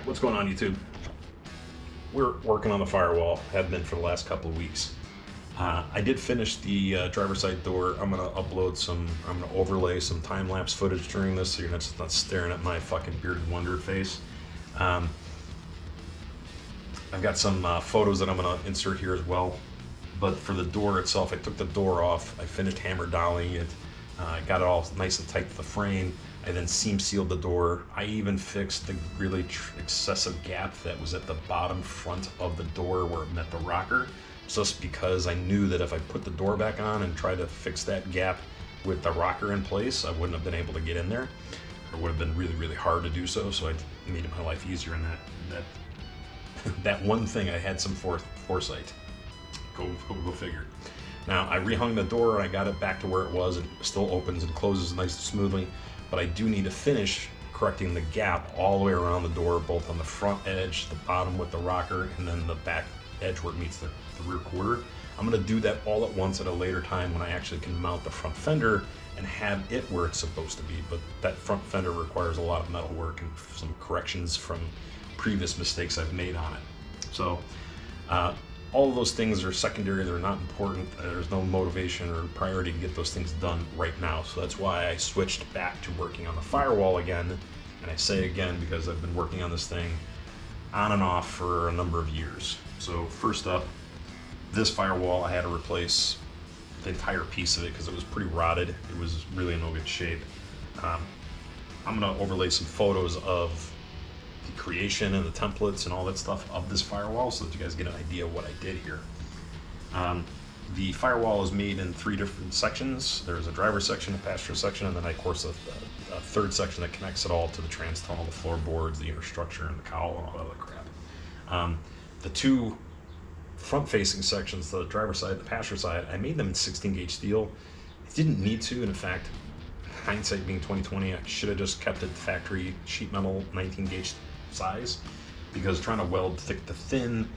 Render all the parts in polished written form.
What's going on, YouTube? We're working on the firewall, have been for the last couple of weeks. I did finish the driver's side door. I'm gonna overlay some time-lapse footage during this so you're not staring at my fucking bearded wonder face. I've got some photos that I'm gonna insert here as well. But for the door itself, I took the door off. I finished hammer doweling it. I got it all nice and tight to the frame. I then seam sealed the door. I even fixed the really excessive gap that was at the bottom front of the door where it met the rocker. Just because I knew that if I put the door back on and tried to fix that gap with the rocker in place, I wouldn't have been able to get in there. It would have been really, really hard to do so. So I made my life easier in that one thing. I had some foresight. Go figure. Now I rehung the door and I got it back to where it was. It still opens and closes nice and smoothly, but I do need to finish correcting the gap all the way around the door, both on the front edge, the bottom with the rocker, and then the back edge where it meets the rear quarter. I'm going to do that all at once at a later time when I actually can mount the front fender and have it where it's supposed to be. But that front fender requires a lot of metal work and some corrections from previous mistakes I've made on it. So all of those things are secondary. They're not important. There's no motivation or priority to get those things done right now. So that's why I switched back to working on the firewall again. And I say again because I've been working on this thing on and off for a number of years. So first up, this firewall, I had to replace the entire piece of it because it was pretty rotted. It was really in no good shape. I'm gonna overlay some photos of the creation and the templates and all that stuff of this firewall so that you guys get an idea of what I did here. The firewall is made in 3 different sections. There's a driver section, a passenger section, and then of course a third section that connects it all to the trans-tunnel, the floorboards, the inner structure, and the cowl, and all that other crap. The two front-facing sections, the driver side and the passenger side, I made them in 16-gauge steel. I didn't need to, and in fact, hindsight being 2020, I should have just kept it factory sheet metal 19-gauge size, because trying to weld thick to thin,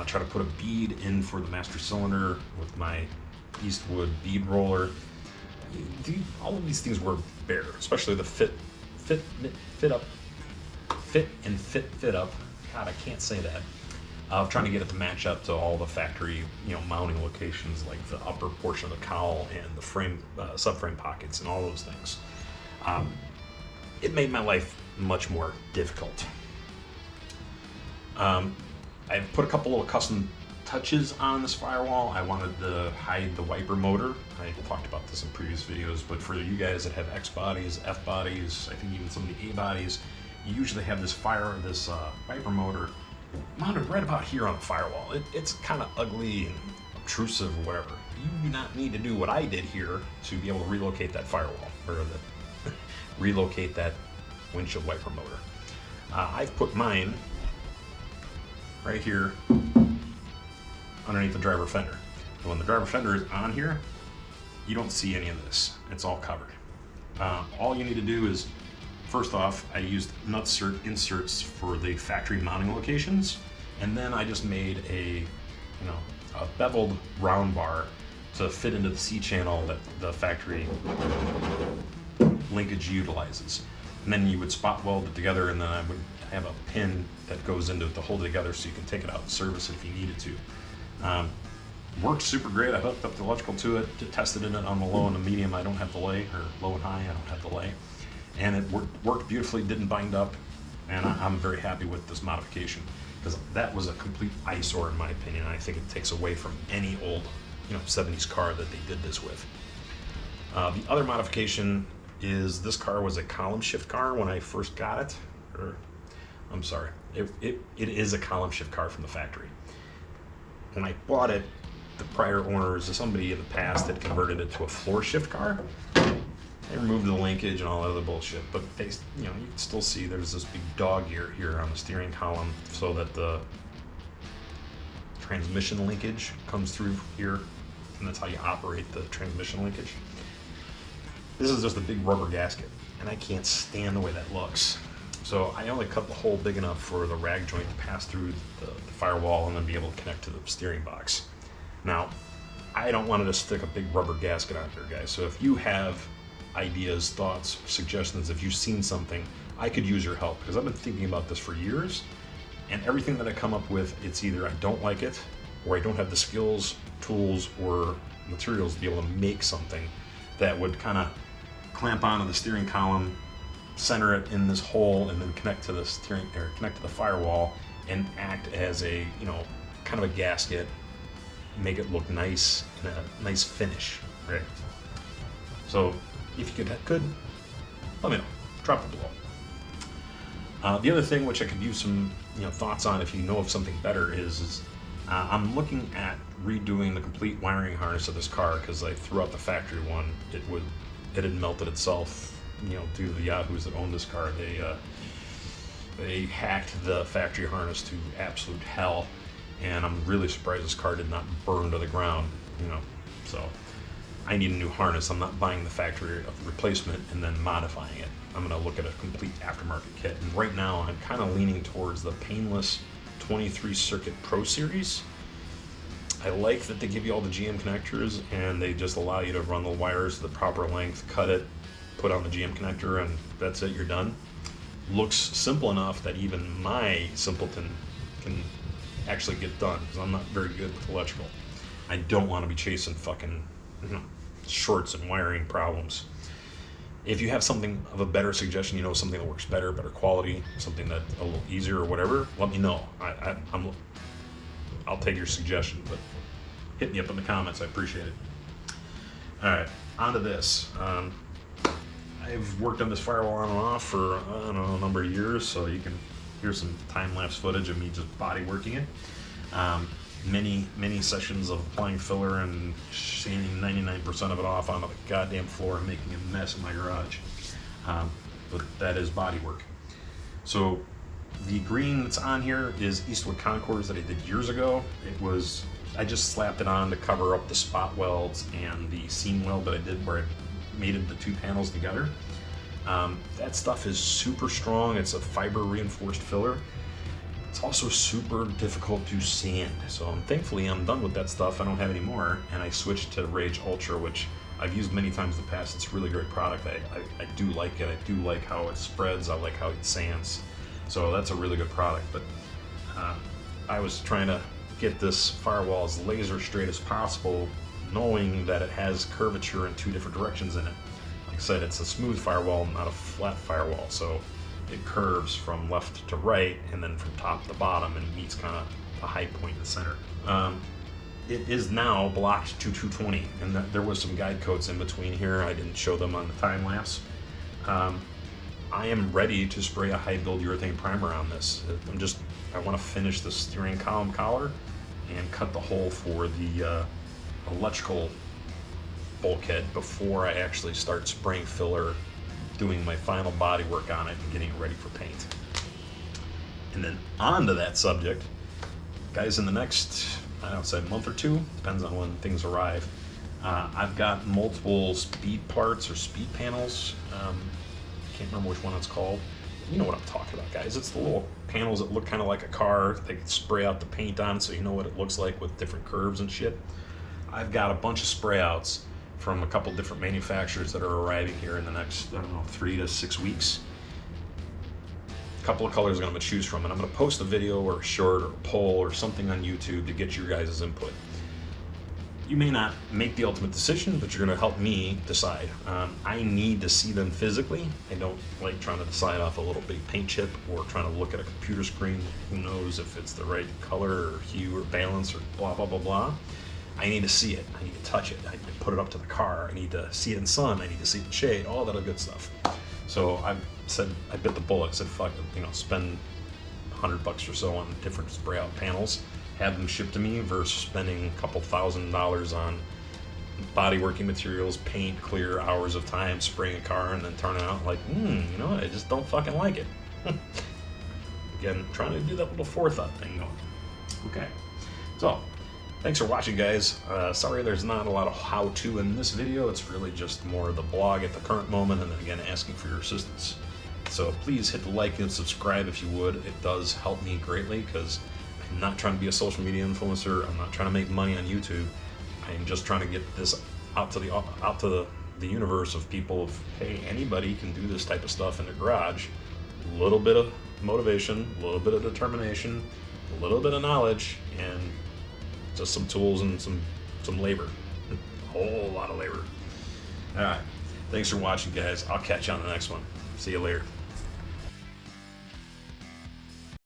try to put a bead in for the master cylinder with my Eastwood bead roller, all of these things were bare, especially the fit up. God, I can't say that. Trying to get it to match up to all the factory, mounting locations like the upper portion of the cowl and the frame, subframe pockets, and all those things. It made my life much more difficult. I put a couple of custom touches on this firewall. I wanted to hide the wiper motor. I talked about this in previous videos, but for you guys that have X bodies, F bodies, I think even some of the A bodies, you usually have this wiper motor mounted right about here on the firewall. It's kind of ugly and obtrusive or whatever. You do not need to do what I did here to be able to relocate that firewall, or relocate that windshield wiper motor. I've put mine right here underneath the driver fender. And when the driver fender is on here, you don't see any of this. It's all covered. All you need to do is, first off, I used inserts for the factory mounting locations, and then I just made a beveled round bar to fit into the C-channel that the factory linkage utilizes. And then you would spot weld it together, and then I would have a pin that goes into it to hold it together so you can take it out and service it if you needed to. Worked super great. I hooked up the electrical to it, tested it on the low and the medium. I don't have delay, or low and high, I don't have delay. And it worked beautifully, didn't bind up, and I'm very happy with this modification, because that was a complete eyesore in my opinion. I think it takes away from any old 70s car that they did this with. The other modification is this car was a column shift car when I first got it. I'm sorry, it is a column shift car from the factory. When I bought it, the prior owners, somebody in the past, had converted it to a floor shift car. They removed the linkage and all that other bullshit, but they, you can still see there's this big dog ear here on the steering column so that the transmission linkage comes through here, and that's how you operate the transmission linkage. This is just a big rubber gasket, and I can't stand the way that looks. So I only cut the hole big enough for the rag joint to pass through the firewall and then be able to connect to the steering box. Now, I don't want to just stick a big rubber gasket on here, guys. So if you have ideas, thoughts, suggestions, if you've seen something, I could use your help because I've been thinking about this for years, and everything that I come up with, it's either I don't like it, or I don't have the skills, tools, or materials to be able to make something that would kind of clamp onto the steering column, center it in this hole, and then connect to the steering, or connect to the firewall, and act as a, you know, kind of a gasket, make it look nice and a nice finish, right? So if you could let me know. Drop it below. The other thing which I could use some, you know, thoughts on if you know of something better is I'm looking at redoing the complete wiring harness of this car because I threw out the factory one. It had melted itself, you know, due to the yahoos that owned this car. They hacked the factory harness to absolute hell, and I'm really surprised this car did not burn to the ground, you know. So I need a new harness. I'm not buying the factory replacement and then modifying it. I'm going to look at a complete aftermarket kit. And right now I'm kind of leaning towards the painless 23 circuit Pro Series. I like that they give you all the GM connectors and they just allow you to run the wires the proper length, cut it, put on the GM connector, and that's it, you're done. Looks simple enough that even my simpleton can actually get done because I'm not very good with electrical. I don't want to be chasing fucking, you know, shorts and wiring problems. If you have something of a better suggestion, you know, something that works better quality, something that's a little easier or whatever, let me know. I'll take your suggestion, but hit me up in the comments. I appreciate it. All right, on to this. I've worked on this firewall on and off for, I don't know, a number of years, so you can hear some time-lapse footage of me just body working it. Many sessions of applying filler and sanding 99% of it off onto the goddamn floor and making a mess in my garage. But that is body work. So the green that's on here is Eastwood Concords that I did years ago. I just slapped it on to cover up the spot welds and the seam weld that I did where I mated the two panels together. That stuff is super strong. It's a fiber reinforced filler. It's also super difficult to sand. So thankfully I'm done with that stuff. I don't have any more, and I switched to Rage Ultra, which I've used many times in the past. It's a really great product. I do like it. I do like how it spreads. I like how it sands. So that's a really good product. But I was trying to get this firewall as laser straight as possible, knowing that it has curvature in two different directions in it. Like I said, it's a smooth firewall, not a flat firewall. So it curves from left to right and then from top to bottom and meets kind of a high point in the center. It is now blocked to 220, and there was some guide codes in between here. I didn't show them on the time lapse. I am ready to spray a high build urethane primer on this. I want to finish the steering column collar and cut the hole for the electrical bulkhead before I actually start spraying filler, doing my final body work on it and getting it ready for paint. And then on to that subject, guys, in the next, I don't say month or two, depends on when things arrive, I've got multiple speed parts or speed panels. Can't remember which one it's called. You know what I'm talking about, guys. It's the little panels that look kind of like a car. They can spray out the paint on so you know what it looks like with different curves and shit. I've got a bunch of spray outs from a couple different manufacturers that are arriving here in the next, I don't know, 3 to 6 weeks. A couple of colors I'm going to choose from, and I'm going to post a video or a short or a poll or something on YouTube to get your guys' input. You may not make the ultimate decision, but you're going to help me decide. I need to see them physically. I don't like trying to decide off a little big paint chip or trying to look at a computer screen. Who knows if it's the right color or hue or balance or blah, blah, blah, blah. I need to see it. I need to touch it. I need to put it up to the car. I need to see it in sun. I need to see it in shade, all that good stuff. So I said, I bit the bullet. I said, fuck it, spend $100 or so on different spray out panels, have them shipped to me versus spending a couple $1,000s on body working materials, paint, clear, hours of time, spraying a car, and then turning out like, I just don't fucking like it. Again, trying to do that little forethought thing going. Okay. So, thanks for watching, guys. Sorry there's not a lot of how-to in this video. It's really just more of the blog at the current moment, and then again asking for your assistance. So please hit the like and subscribe if you would. It does help me greatly because I'm not trying to be a social media influencer. I'm not trying to make money on YouTube. I'm just trying to get this out to the universe of people of, hey, anybody can do this type of stuff in their garage. a little bit of motivation, a little bit of determination, a little bit of knowledge, and just some tools and some labor. A whole lot of labor. All right. Thanks for watching, guys. I'll catch you on the next one. See you later.